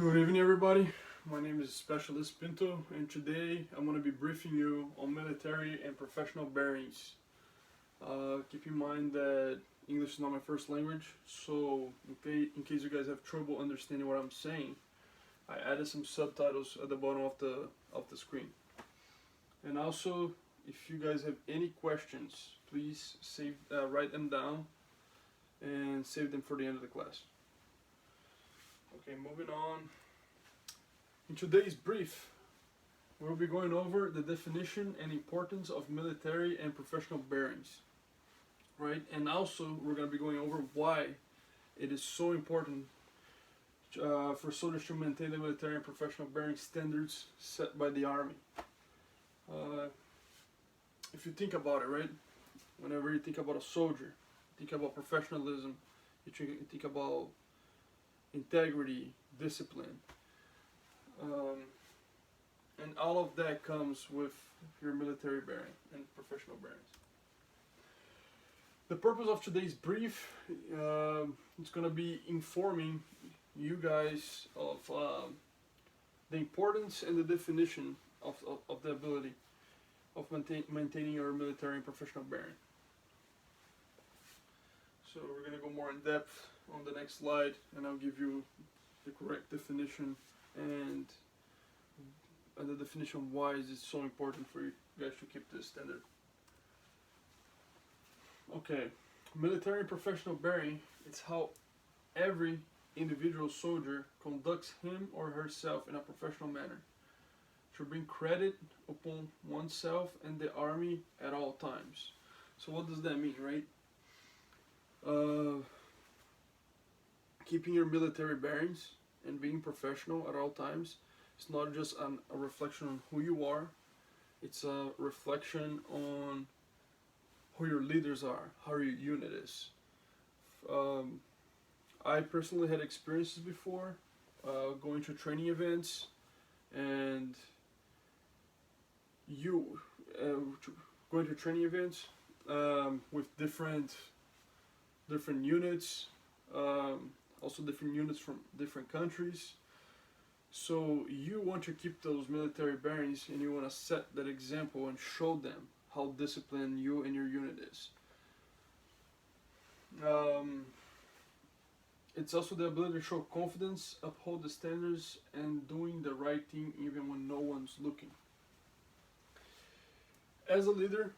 Good evening, everybody. My name is Specialist Pinto, and today I'm going to be briefing you on military and professional bearings. Keep in mind that English is not my first language, so in case you guys have trouble understanding what I'm saying, I added some subtitles at the bottom of the screen. And also, if you guys have any questions, please write them down and save them for the end of the class. Okay, moving on. In today's brief, we'll be going over the definition and importance of military and professional bearings, right? And also, we're going to be going over why it is so important for soldiers to maintain the military and professional bearing standards set by the Army. If you think about it, right? Whenever you think about a soldier, think about professionalism, you think about integrity, discipline, and all of that comes with your military bearing and professional bearings. The purpose of today's brief is going to be informing you guys of the importance and the definition of the ability of maintaining your military and professional bearing. So we're going to go more in depth on the next slide, and I'll give you the correct definition and the definition of why is it so important for you guys to keep this standard. Okay, military and professional bearing, it's how every individual soldier conducts him or herself in a professional manner to bring credit upon oneself and the Army at all times. So what does that mean, right? Keeping your military bearings and being professional at all times, it's not just a reflection on who you are, it's a reflection on who your leaders are, how your unit is. I personally had experiences before going to training events, and going to training events with different units, also different units from different countries. So you want to keep those military bearings, and you want to set that example and show them how disciplined you and your unit is. It's also the ability to show confidence, uphold the standards, and doing the right thing even when no one's looking. As a leader,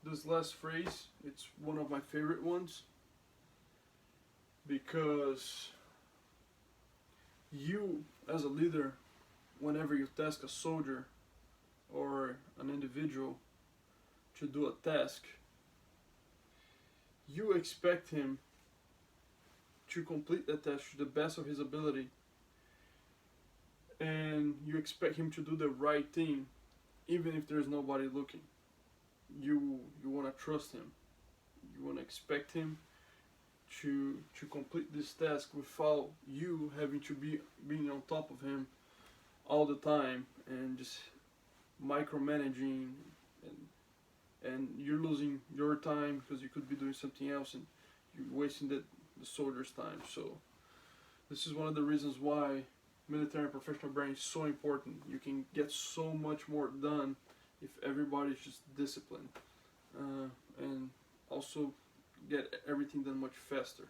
this last phrase, it's one of my favorite ones, because you, as a leader, whenever you task a soldier or an individual to do a task, you expect him to complete that task to the best of his ability, and you expect him to do the right thing even if there's nobody looking. You want to trust him. You want to expect him to complete this task without you having to being on top of him all the time and just micromanaging, and you're losing your time because you could be doing something else and you're wasting the soldier's time. So this is one of the reasons why military and professional bearing is so important. You can get so much more done if everybody's just disciplined, and also get everything done much faster.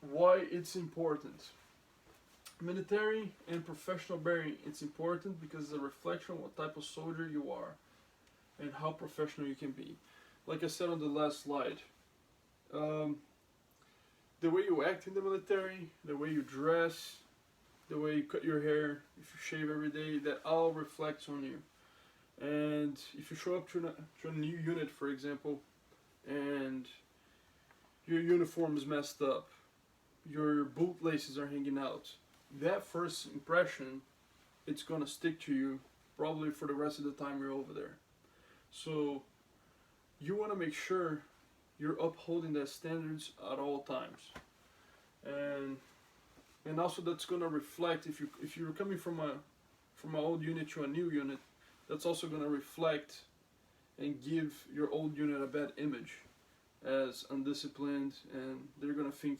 Why it's important? Military and professional bearing, it's important because it's a reflection of what type of soldier you are and how professional you can be. Like I said on the last slide, the way you act in the military, the way you dress, the way you cut your hair, if you shave every day, that all reflects on you. And if you show up to a new unit, for example, and your uniform is messed up, your boot laces are hanging out, that first impression, it's gonna stick to you probably for the rest of the time you're over there. So you want to make sure you're upholding the standards at all times, and also that's gonna reflect if you're coming from an old unit to a new unit, that's also gonna reflect and give your old unit a bad image. as undisciplined, and they're gonna think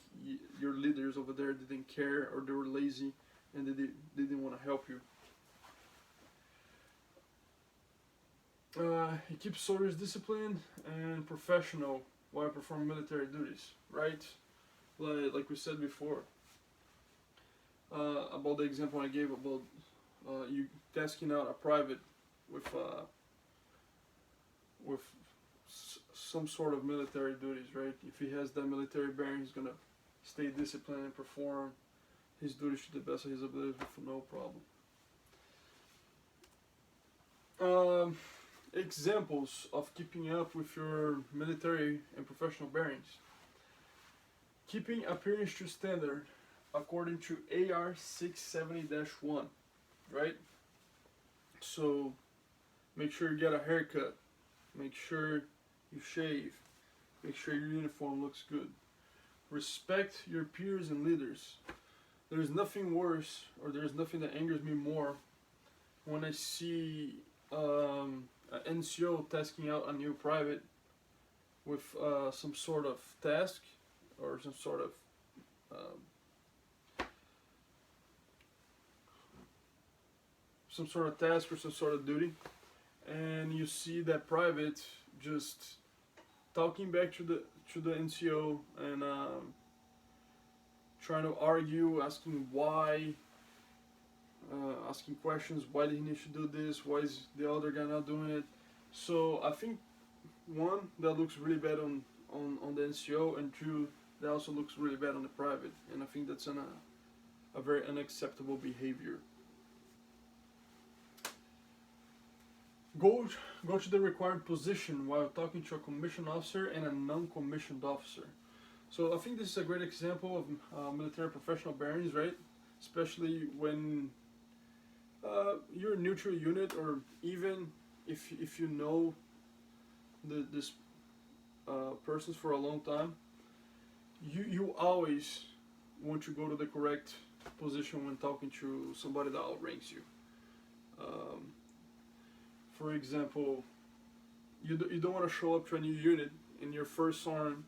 your leaders over there didn't care, or they were lazy and they didn't want to help you. It keeps soldiers disciplined and professional while performing military duties, right? Like we said before, about the example I gave about you tasking out a private with some sort of military duties, right? If he has that military bearing, he's gonna stay disciplined and perform his duties to the best of his ability with no problem. Examples of keeping up with your military and professional bearings. Keeping appearance to standard according to AR 670-1, right? So make sure you get a haircut, make sure you shave, make sure your uniform looks good. Respect your peers and leaders. There's nothing worse, or there's nothing that angers me more when I see an NCO tasking out a new private with some sort of task or some sort of task or some sort of duty, and you see that private just talking back to the NCO and trying to argue, asking why, asking questions. Why did he need to do this? Why is the other guy not doing it? So I think one, that looks really bad on the NCO, and two, that also looks really bad on the private. And I think that's a very unacceptable behavior. Go to the required position while talking to a commissioned officer and a non-commissioned officer. So I think this is a great example of military professional bearings, right? Especially when you're a neutral unit, or even if you know this persons for a long time, you always want to go to the correct position when talking to somebody that outranks you. For example, you don't want to show up to a new unit and your first sergeant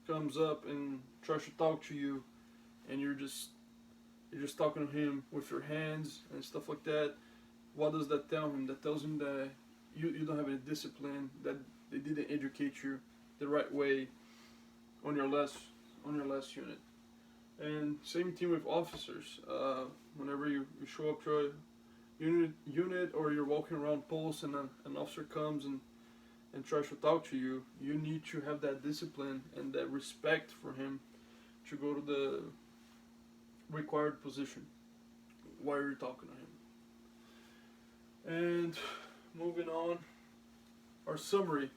comes up and tries to talk to you, and you're just talking to him with your hands and stuff like that. What does that tell him? That tells him that you don't have any discipline, that they didn't educate you the right way on your last unit. And same thing with officers. Whenever you show up to a unit, or you're walking around posts and an officer comes and tries to talk to you, you need to have that discipline and that respect for him to go to the required position while you're talking to him. And moving on, our summary.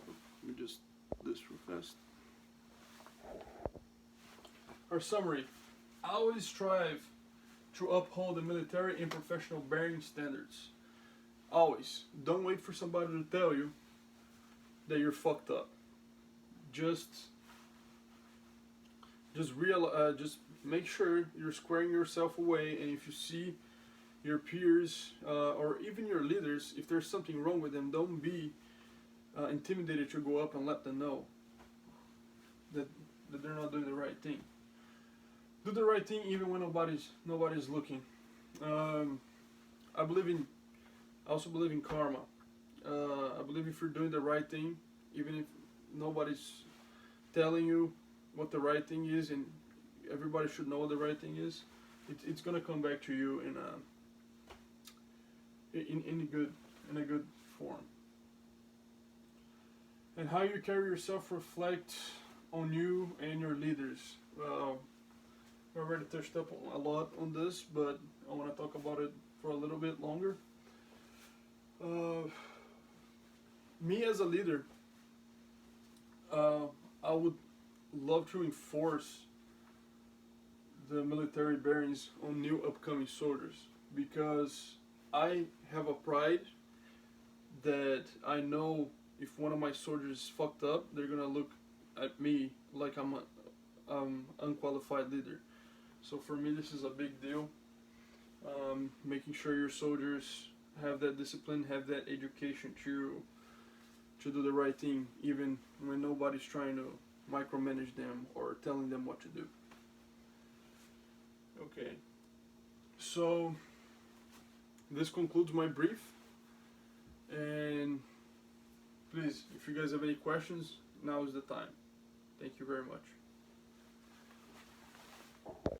Let me just do this real fast. Our summary. Always strive to uphold the military and professional bearing standards. Always. Don't wait for somebody to tell you that you're fucked up. Just make sure you're squaring yourself away, and if you see your peers or even your leaders, if there's something wrong with them, don't be intimidated to go up and let them know that they're not doing the right thing. Do the right thing even when nobody's looking. I also believe in karma. I believe if you're doing the right thing, even if nobody's telling you what the right thing is, and everybody should know what the right thing is, it's gonna come back to you in a good form. And how you carry yourself reflect on you and your leaders. I already touched up a lot on this, but I want to talk about it for a little bit longer. Me as a leader, I would love to enforce the military bearings on new upcoming soldiers, because I have a pride that I know if one of my soldiers is fucked up, they're gonna look at me like I'm an unqualified leader. So for me, this is a big deal. Making sure your soldiers have that discipline, have that education to to do the right thing, even when nobody's trying to micromanage them or telling them what to do. Okay, so this concludes my brief, and please, if you guys have any questions, now is the time. Thank you very much.